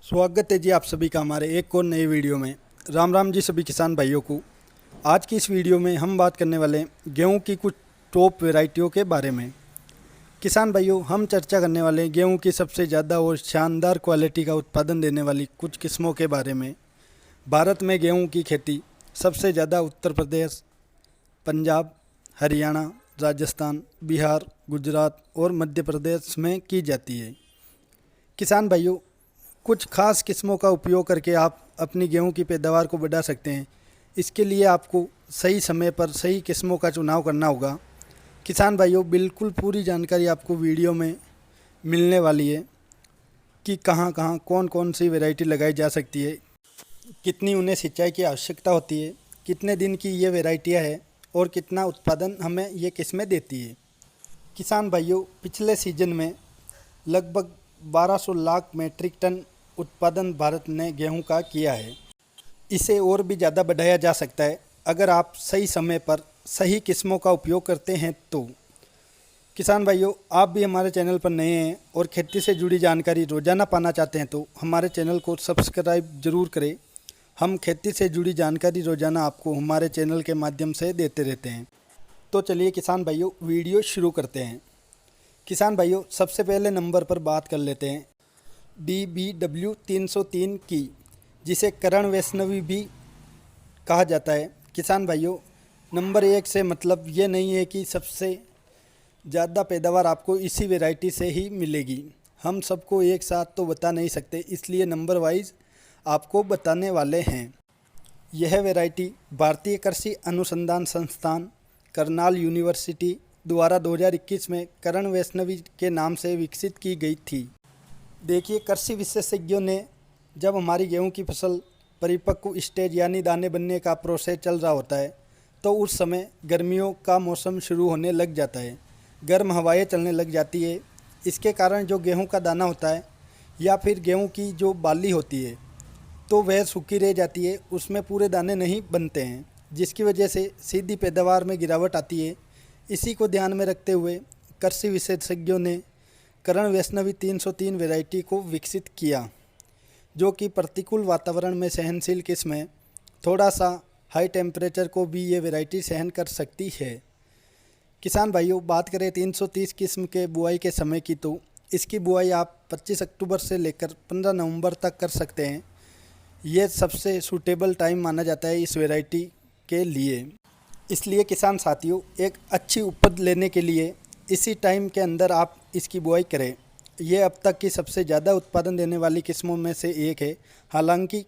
स्वागत है जी आप सभी का हमारे एक और नए वीडियो में। राम राम जी सभी किसान भाइयों को। आज की इस वीडियो में हम बात करने वाले हैं गेहूं की कुछ टॉप वैरायटियों के बारे में। किसान भाइयों, हम चर्चा करने वाले हैं गेहूं की सबसे ज़्यादा और शानदार क्वालिटी का उत्पादन देने वाली कुछ किस्मों के बारे में। भारत में गेहूँ की खेती सबसे ज़्यादा उत्तर प्रदेश, पंजाब, हरियाणा, राजस्थान, बिहार, गुजरात और मध्य प्रदेश में की जाती है। किसान भाइयों, कुछ खास किस्मों का उपयोग करके आप अपनी गेहूं की पैदावार को बढ़ा सकते हैं। इसके लिए आपको सही समय पर सही किस्मों का चुनाव करना होगा। किसान भाइयों, बिल्कुल पूरी जानकारी आपको वीडियो में मिलने वाली है कि कहां कहां कौन कौन सी वैरायटी लगाई जा सकती है, कितनी उन्हें सिंचाई की आवश्यकता होती है, कितने दिन की ये वैरायटियाँ है और कितना उत्पादन हमें ये किस्में देती है। किसान भाइयों, पिछले सीजन में लगभग 1200 लाख मीट्रिक टन उत्पादन भारत ने गेहूं का किया है। इसे और भी ज़्यादा बढ़ाया जा सकता है अगर आप सही समय पर सही किस्मों का उपयोग करते हैं तो। किसान भाइयों, आप भी हमारे चैनल पर नए हैं और खेती से जुड़ी जानकारी रोज़ाना पाना चाहते हैं तो हमारे चैनल को सब्सक्राइब जरूर करें। हम खेती से जुड़ी जानकारी रोज़ाना आपको हमारे चैनल के माध्यम से देते रहते हैं। तो चलिए किसान भाइयों, वीडियो शुरू करते हैं। किसान भाइयों, सबसे पहले नंबर पर बात कर लेते हैं DBW 303 की, जिसे करण वैष्णवी भी कहा जाता है। किसान भाइयों, नंबर 1 से मतलब ये नहीं है कि सबसे ज़्यादा पैदावार आपको इसी वैरायटी से ही मिलेगी। हम सबको एक साथ तो बता नहीं सकते, इसलिए नंबर वाइज आपको बताने वाले हैं। यह वैरायटी भारतीय कृषि अनुसंधान संस्थान करनाल यूनिवर्सिटी द्वारा 2021 में करण वैष्णवी के नाम से विकसित की गई थी। देखिए, कृषि विशेषज्ञों ने जब हमारी गेहूं की फसल परिपक्व स्टेज यानी दाने बनने का प्रोसेस चल रहा होता है तो उस समय गर्मियों का मौसम शुरू होने लग जाता है, गर्म हवाएं चलने लग जाती है। इसके कारण जो गेहूं का दाना होता है या फिर गेहूं की जो बाली होती है तो वह सूखी रह जाती है, उसमें पूरे दाने नहीं बनते हैं, जिसकी वजह से सीधी पैदावार में गिरावट आती है। इसी को ध्यान में रखते हुए कृषि विशेषज्ञों ने करण वैष्णवी 303 वैरायटी को विकसित किया, जो कि प्रतिकूल वातावरण में सहनशील किस्म है। थोड़ा सा हाई टेम्परेचर को भी ये वैरायटी सहन कर सकती है। किसान भाइयों, बात करें 330 किस्म के बुआई के समय की तो इसकी बुआई आप 25 अक्टूबर से लेकर 15 नवंबर तक कर सकते हैं। ये सबसे सूटेबल टाइम माना जाता है इस वैरायटी के लिए। इसलिए किसान साथियों, एक अच्छी उपज लेने के लिए इसी टाइम के अंदर आप इसकी बुआई करें। ये अब तक की सबसे ज़्यादा उत्पादन देने वाली किस्मों में से एक है। हालांकि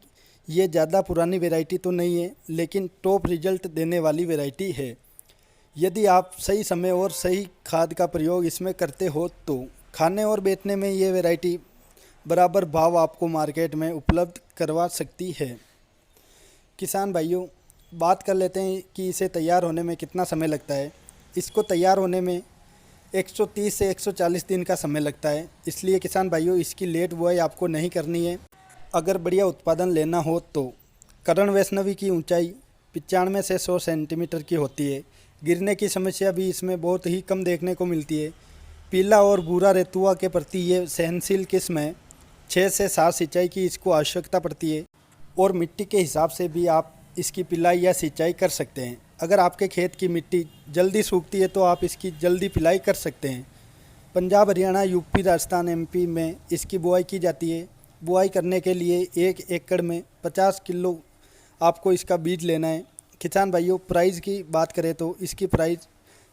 ये ज़्यादा पुरानी वैरायटी तो नहीं है, लेकिन टॉप रिजल्ट देने वाली वैरायटी है। यदि आप सही समय और सही खाद का प्रयोग इसमें करते हो तो खाने और बेचने में ये वैरायटी बराबर भाव आपको मार्केट में उपलब्ध करवा सकती है। किसान भाइयों, बात कर लेते हैं कि इसे तैयार होने में कितना समय लगता है। इसको तैयार होने में 130 से 140 दिन का समय लगता है। इसलिए किसान भाइयों, इसकी लेट बुआई आपको नहीं करनी है अगर बढ़िया उत्पादन लेना हो तो। करण वैष्णवी की ऊंचाई 95 से 100 सेंटीमीटर की होती है। गिरने की समस्या भी इसमें बहुत ही कम देखने को मिलती है। पीला और भूरा रेतुआ के प्रति ये सहनशील किस्म है। 6 से 7 सिंचाई की इसको आवश्यकता पड़ती है और मिट्टी के हिसाब से भी आप इसकी पिलाई या सिंचाई कर सकते हैं। अगर आपके खेत की मिट्टी जल्दी सूखती है तो आप इसकी जल्दी पिलाई कर सकते हैं। पंजाब, हरियाणा, यूपी, राजस्थान, MP में इसकी बुआई की जाती है। बुआई करने के लिए 1 एकड़ में 50 किलो आपको इसका बीज लेना है। किसान भाइयों, प्राइस की बात करें तो इसकी प्राइस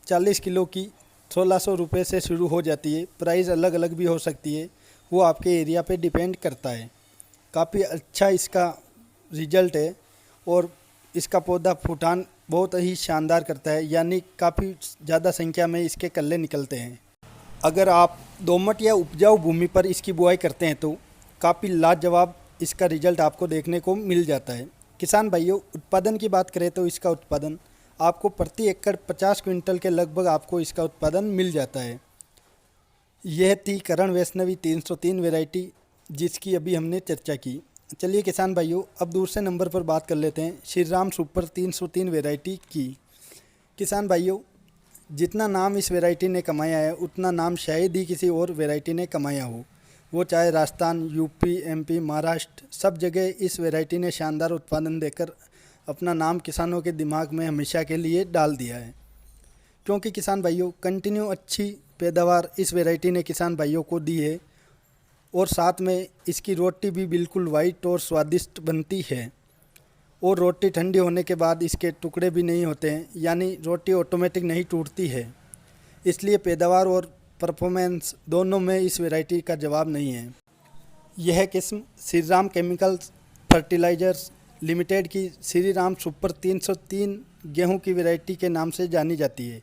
40 किलो की 1600 रुपये से शुरू हो जाती है। प्राइस अलग अलग भी हो सकती है, वो आपके एरिया पे डिपेंड करता है। काफ़ी अच्छा इसका रिजल्ट है और इसका पौधा फूटान बहुत ही शानदार करता है, यानी काफ़ी ज़्यादा संख्या में इसके कल्ले निकलते हैं। अगर आप दोमट या उपजाऊ भूमि पर इसकी बुआई करते हैं तो काफ़ी लाजवाब इसका रिजल्ट आपको देखने को मिल जाता है। किसान भाइयों, उत्पादन की बात करें तो इसका उत्पादन आपको प्रति एकड़ 50 क्विंटल के लगभग आपको इसका उत्पादन मिल जाता है। यह थी करण वैष्णवी 303 वैरायटी, जिसकी अभी हमने चर्चा की। चलिए किसान भाइयों, अब दूसरे नंबर पर बात कर लेते हैं श्री राम सुपर 303 वैरायटी की। किसान भाइयों, जितना नाम इस वैरायटी ने कमाया है उतना नाम शायद ही किसी और वैरायटी ने कमाया हो। वो चाहे राजस्थान, यूपी, एमपी, महाराष्ट्र, सब जगह इस वैरायटी ने शानदार उत्पादन देकर अपना नाम किसानों के दिमाग में हमेशा के लिए डाल दिया है। क्योंकि किसान भाइयों कंटिन्यू अच्छी पैदावार इस वैरायटी ने किसान भाइयों को दी है और साथ में इसकी रोटी भी बिल्कुल वाइट और स्वादिष्ट बनती है और रोटी ठंडी होने के बाद इसके टुकड़े भी नहीं होते हैं, यानी रोटी ऑटोमेटिक नहीं टूटती है। इसलिए पैदावार और परफॉर्मेंस दोनों में इस वैरायटी का जवाब नहीं है। यह किस्म Shri Ram chemicals fertilizers limited की श्री राम सुपर 303 गेहूं की वैरायटी के नाम से जानी जाती है।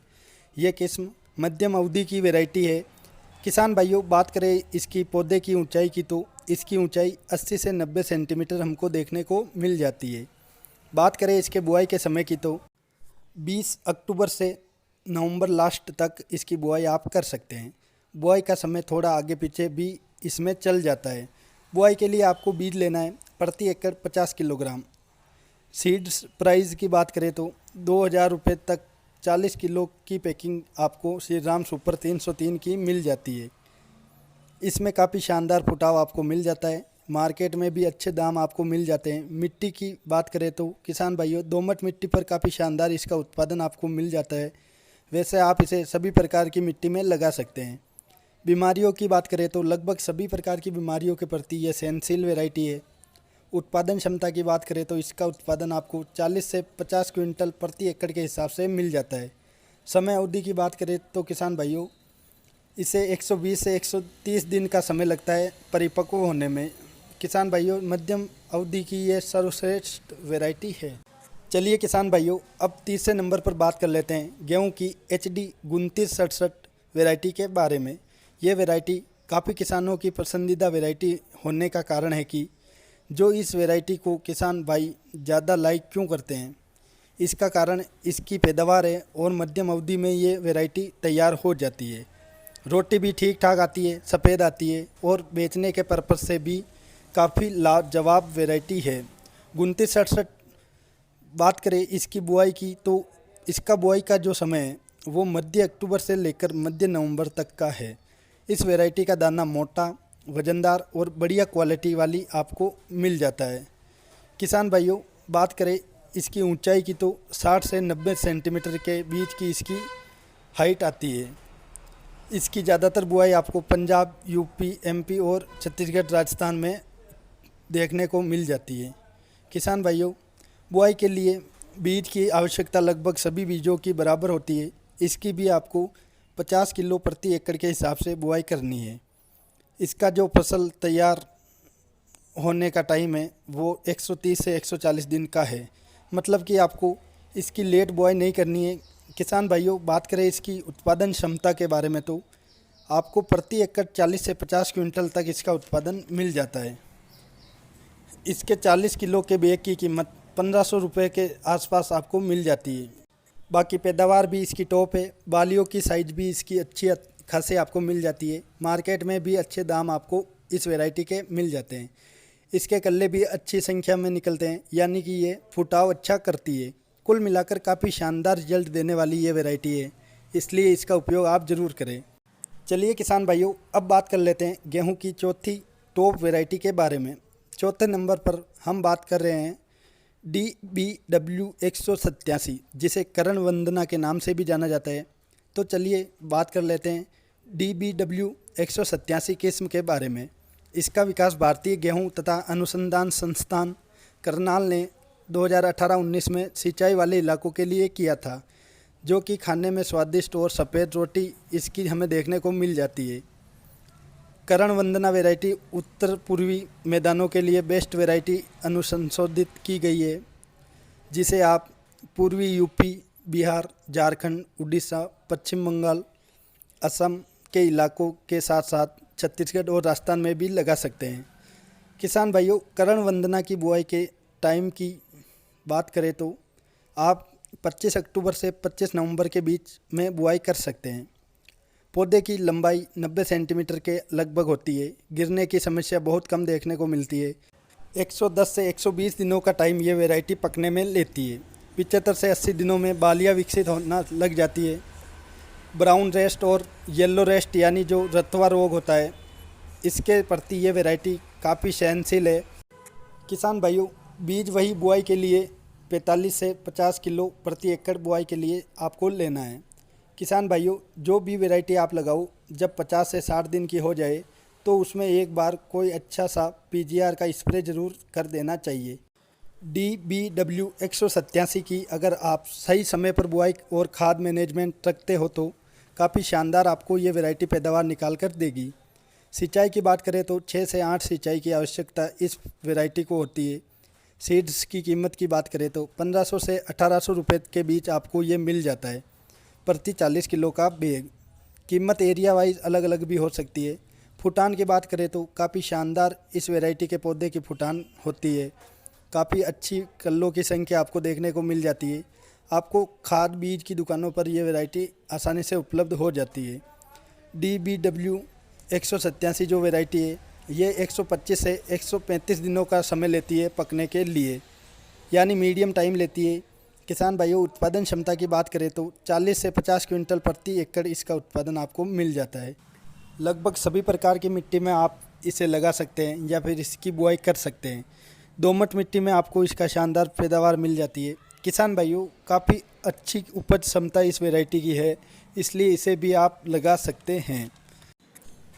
यह किस्म मध्यम अवधि की वैरायटी है। किसान भाइयों बात करें इसकी पौधे की ऊंचाई की तो इसकी ऊंचाई 80 से 90 सेंटीमीटर हमको देखने को मिल जाती है। बात करें इसके बुआई के समय की तो 20 अक्टूबर से नवंबर लास्ट तक इसकी बुआई आप कर सकते हैं। बुआई का समय थोड़ा आगे पीछे भी इसमें चल जाता है। बुआई के लिए आपको बीज लेना है प्रति एकड़ 50 किलोग्राम। सीड्स प्राइस की बात करें तो 2000 रुपये तक 40 किलो की पैकिंग आपको श्री राम सुपर 303 की मिल जाती है। इसमें काफ़ी शानदार फुटाव आपको मिल जाता है। मार्केट में भी अच्छे दाम आपको मिल जाते हैं। मिट्टी की बात करें तो किसान भाइयों दोमट मिट्टी पर काफ़ी शानदार इसका उत्पादन आपको मिल जाता है। वैसे आप इसे सभी प्रकार की मिट्टी में लगा सकते हैं। बीमारियों की बात करें तो लगभग सभी प्रकार की बीमारियों के प्रति यह सहनशील वैरायटी है। उत्पादन क्षमता की बात करें तो इसका उत्पादन आपको 40 से 50 क्विंटल प्रति एकड़ के हिसाब से मिल जाता है। समय अवधि की बात करें तो किसान भाइयों इसे 120 से 130 दिन का समय लगता है परिपक्व होने में। किसान भाइयों मध्यम अवधि की ये सर्वश्रेष्ठ वैरायटी है। चलिए किसान भाइयों अब तीसरे नंबर पर बात कर लेते हैं गेहूं की HD 2967 वैरायटी के बारे में। ये वैरायटी काफ़ी किसानों की पसंदीदा वैरायटी होने का कारण है कि जो इस वैरायटी को किसान भाई ज़्यादा लाइक क्यों करते हैं, इसका कारण इसकी पैदावार है और मध्यम अवधि में ये वैरायटी तैयार हो जाती है। रोटी भी ठीक ठाक आती है, सफ़ेद आती है और बेचने के पर्पज़ से भी काफ़ी लाजवाब वैरायटी है। 2967 बात करें इसकी बुआई की तो इसका बुआई का जो समय है वो मध्य अक्टूबर से लेकर मध्य नवंबर तक का है। इस वैरायटी का दाना मोटा, वजनदार और बढ़िया क्वालिटी वाली आपको मिल जाता है। किसान भाइयों बात करें इसकी ऊंचाई की तो 60 से 90 सेंटीमीटर के बीच की इसकी हाइट आती है। इसकी ज़्यादातर बुआई आपको पंजाब, यूपी, एमपी और छत्तीसगढ़, राजस्थान में देखने को मिल जाती है। किसान भाइयों बुआई के लिए बीज की आवश्यकता लगभग सभी बीजों की बराबर होती है। इसकी भी आपको 50 किलो प्रति एकड़ के हिसाब से बुआई करनी है। इसका जो फसल तैयार होने का टाइम है वो 130 से 140 दिन का है, मतलब कि आपको इसकी लेट बुआई नहीं करनी है। किसान भाइयों बात करें इसकी उत्पादन क्षमता के बारे में तो आपको प्रति एकड़ 40 से 50 क्विंटल तक इसका उत्पादन मिल जाता है। इसके 40 किलो के बैग की कीमत 1500 रुपये के आसपास आपको मिल जाती है। बाकी पैदावार भी इसकी टॉप है। बालियों की साइज भी इसकी अच्छी खासी आपको मिल जाती है। मार्केट में भी अच्छे दाम आपको इस वैरायटी के मिल जाते हैं। इसके कल्ले भी अच्छी संख्या में निकलते हैं, यानी कि ये फुटाव अच्छा करती है। कुल मिलाकर काफ़ी शानदार रिजल्ट देने वाली ये वैरायटी है, इसलिए इसका उपयोग आप ज़रूर करें। चलिए किसान भाइयों अब बात कर लेते हैं गेहूं की चौथी टॉप वैरायटी के बारे में। चौथे नंबर पर हम बात कर रहे हैं DBW 187, जिसे करण वंदना के नाम से भी जाना जाता है। तो चलिए बात कर लेते हैं DBW 187 किस्म के बारे में। इसका विकास भारतीय गेहूं तथा अनुसंधान संस्थान करनाल ने 2018-19 में सिंचाई वाले इलाकों के लिए किया था, जो कि खाने में स्वादिष्ट और सफ़ेद रोटी इसकी हमें देखने को मिल जाती है। करण वंदना वैरायटी उत्तर पूर्वी मैदानों के लिए बेस्ट वैरायटी अनुसंशोधित की गई है, जिसे आप पूर्वी यूपी, बिहार, झारखंड, उड़ीसा, पश्चिम बंगाल, असम के इलाकों के साथ साथ छत्तीसगढ़ और राजस्थान में भी लगा सकते हैं। किसान भाइयों करण वंदना की बुआई के टाइम की बात करें तो आप 25 अक्टूबर से 25 नवंबर के बीच में बुआई कर सकते हैं। पौधे की लंबाई 90 सेंटीमीटर के लगभग होती है। गिरने की समस्या बहुत कम देखने को मिलती है। 110 से 120 दिनों का टाइम ये वैरायटी पकने में लेती है। 75 से 80 दिनों में बालियाँ विकसित होना लग जाती है। ब्राउन रेस्ट और येलो रेस्ट यानी जो रतवा रोग होता है इसके प्रति ये वैरायटी काफ़ी सहनशील है। किसान भाइयों, बीज वही बुआई के लिए 45 से 50 किलो प्रति एकड़ बुआई के लिए आपको लेना है। किसान भाइयों, जो भी वैरायटी आप लगाओ, जब 50 से 60 दिन की हो जाए तो उसमें एक बार कोई अच्छा सा पीजीआर का स्प्रे ज़रूर कर देना चाहिए। DBW 187 की अगर आप सही समय पर बुआई और खाद मैनेजमेंट रखते हो तो काफ़ी शानदार आपको ये वैरायटी पैदावार निकाल कर देगी। सिंचाई की बात करें तो 6 से 8 सिंचाई की आवश्यकता इस वैरायटी को होती है। सीड्स की कीमत की बात करें तो 1500 से 1800 रुपये के बीच आपको ये मिल जाता है प्रति 40 किलो का बैग। कीमत एरिया वाइज अलग अलग भी हो सकती है। फुटान की बात करें तो काफ़ी शानदार इस वैरायटी के पौधे की फुटान होती है। काफ़ी अच्छी कल्लों की संख्या आपको देखने को मिल जाती है। आपको खाद बीज की दुकानों पर यह वैरायटी आसानी से उपलब्ध हो जाती है। DBW 187 जो वैरायटी है ये 125 से 135 दिनों का समय लेती है पकने के लिए, यानी मीडियम टाइम लेती है। किसान भाइयों, उत्पादन क्षमता की बात करें तो 40 से 50 क्विंटल प्रति एकड़ इसका उत्पादन आपको मिल जाता है। लगभग सभी प्रकार की मिट्टी में आप इसे लगा सकते हैं या फिर इसकी बुआई कर सकते हैं। दोमट मिट्टी में आपको इसका शानदार पैदावार मिल जाती है। किसान भाइयों, काफ़ी अच्छी उपज क्षमता इस वैरायटी की है, इसलिए इसे भी आप लगा सकते हैं।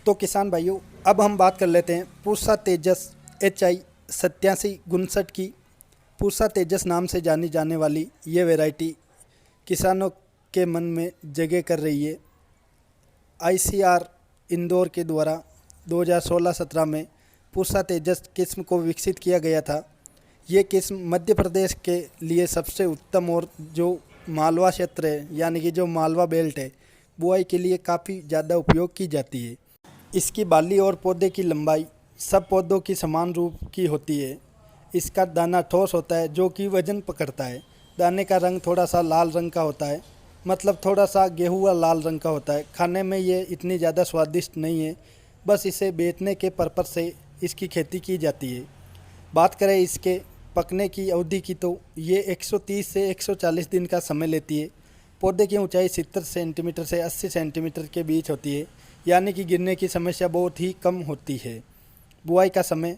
तो किसान भाइयों, अब हम बात कर लेते हैं पूसा तेजस HI 8759 की। पूसा तेजस नाम से जानी जाने वाली ये वैरायटी किसानों के मन में जगह कर रही है। ICR इंदौर के द्वारा 2016-17 में पूसा तेजस किस्म को विकसित किया गया था। ये किस्म मध्य प्रदेश के लिए सबसे उत्तम और जो मालवा क्षेत्र है, यानी कि जो मालवा बेल्ट है, बुआई के लिए काफ़ी ज़्यादा उपयोग की जाती है। इसकी बाली और पौधे की लंबाई सब पौधों की समान रूप की होती है। इसका दाना ठोस होता है जो कि वजन पकड़ता है। दाने का रंग थोड़ा सा लाल रंग का होता है, मतलब थोड़ा सा गेहुआ लाल रंग का होता है। खाने में ये इतनी ज़्यादा स्वादिष्ट नहीं है, बस इसे बेचने के पर्पज़ से इसकी खेती की जाती है। बात करें इसके पकने की अवधि की तो ये 130 से 140 दिन का समय लेती है। पौधे की ऊंचाई 70 सेंटीमीटर से 80 सेंटीमीटर के बीच होती है, यानी कि गिरने की समस्या बहुत ही कम होती है। बुआई का समय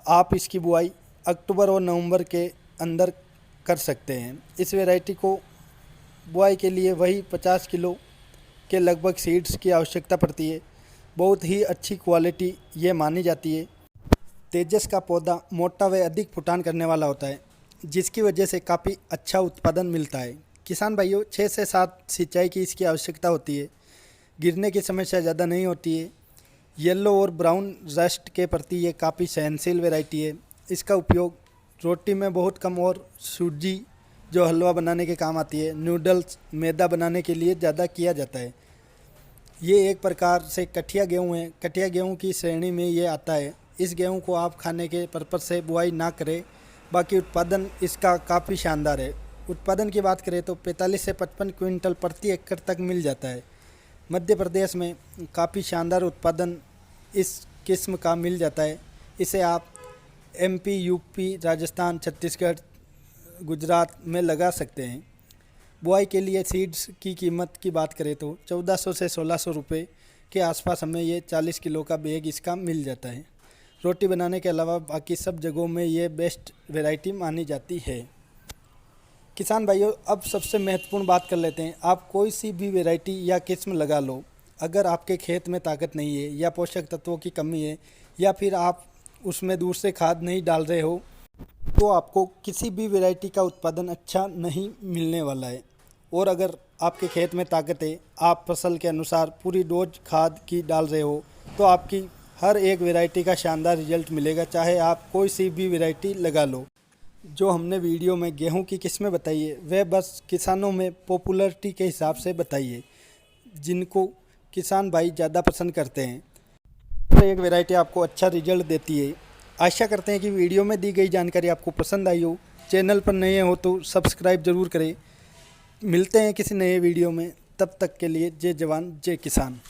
आप इसकी बुआई अक्टूबर और नवंबर के अंदर कर सकते हैं। इस वैरायटी को बुआई के लिए वही 50 किलो के लगभग सीड्स की आवश्यकता पड़ती है। बहुत ही अच्छी क्वालिटी ये मानी जाती है। तेजस का पौधा मोटा व अधिक फुटान करने वाला होता है, जिसकी वजह से काफ़ी अच्छा उत्पादन मिलता है। किसान भाइयों, 6 से 7 सिंचाई की इसकी आवश्यकता होती है। गिरने की समस्या ज़्यादा नहीं होती है। येलो और ब्राउन रस्ट के प्रति ये काफ़ी सहनशील वैरायटी है। इसका उपयोग रोटी में बहुत कम और सूजी जो हलवा बनाने के काम आती है, नूडल्स, मैदा बनाने के लिए ज़्यादा किया जाता है। ये एक प्रकार से कठिया गेहूँ है। कठिया गेहूँ की श्रेणी में ये आता है। इस गेहूँ को आप खाने के पर्पज़ से बुआई ना करें, बाकी उत्पादन इसका काफ़ी शानदार है। उत्पादन की बात करें तो 45 से 55 क्विंटल प्रति एकड़ तक मिल जाता है। मध्य प्रदेश में काफ़ी शानदार उत्पादन इस किस्म का मिल जाता है। इसे आप MP, UP, राजस्थान, छत्तीसगढ़, गुजरात में लगा सकते हैं। बुआई के लिए सीड्स की कीमत की बात करें तो 1400 से 1600 रुपये के आसपास हमें ये 40 किलो का बैग इसका मिल जाता है। रोटी बनाने के अलावा बाकी सब जगहों में ये बेस्ट वैरायटी मानी जाती है। किसान भाइयों, अब सबसे महत्वपूर्ण बात कर लेते हैं। आप कोई सी भी वैरायटी या किस्म लगा लो, अगर आपके खेत में ताकत नहीं है या पोषक तत्वों की कमी है या फिर आप उसमें दूसरे खाद नहीं डाल रहे हो, तो आपको किसी भी वैरायटी का उत्पादन अच्छा नहीं मिलने वाला है। और अगर आपके खेत में ताकत है, आप फसल के अनुसार पूरी डोज खाद की डाल रहे हो, तो आपकी हर एक वैरायटी का शानदार रिजल्ट मिलेगा, चाहे आप कोई सी भी वैरायटी लगा लो। जो हमने वीडियो में गेहूं की किस्में बताई है, वह बस किसानों में पॉपुलैरिटी के हिसाब से बताई है, जिनको किसान भाई ज़्यादा पसंद करते हैं। तो एक वैरायटी आपको अच्छा रिजल्ट देती है। आशा करते हैं कि वीडियो में दी गई जानकारी आपको पसंद आई हो। चैनल पर नए हो तो सब्सक्राइब ज़रूर करें। मिलते हैं किसी नए वीडियो में, तब तक के लिए जय जवान जय किसान।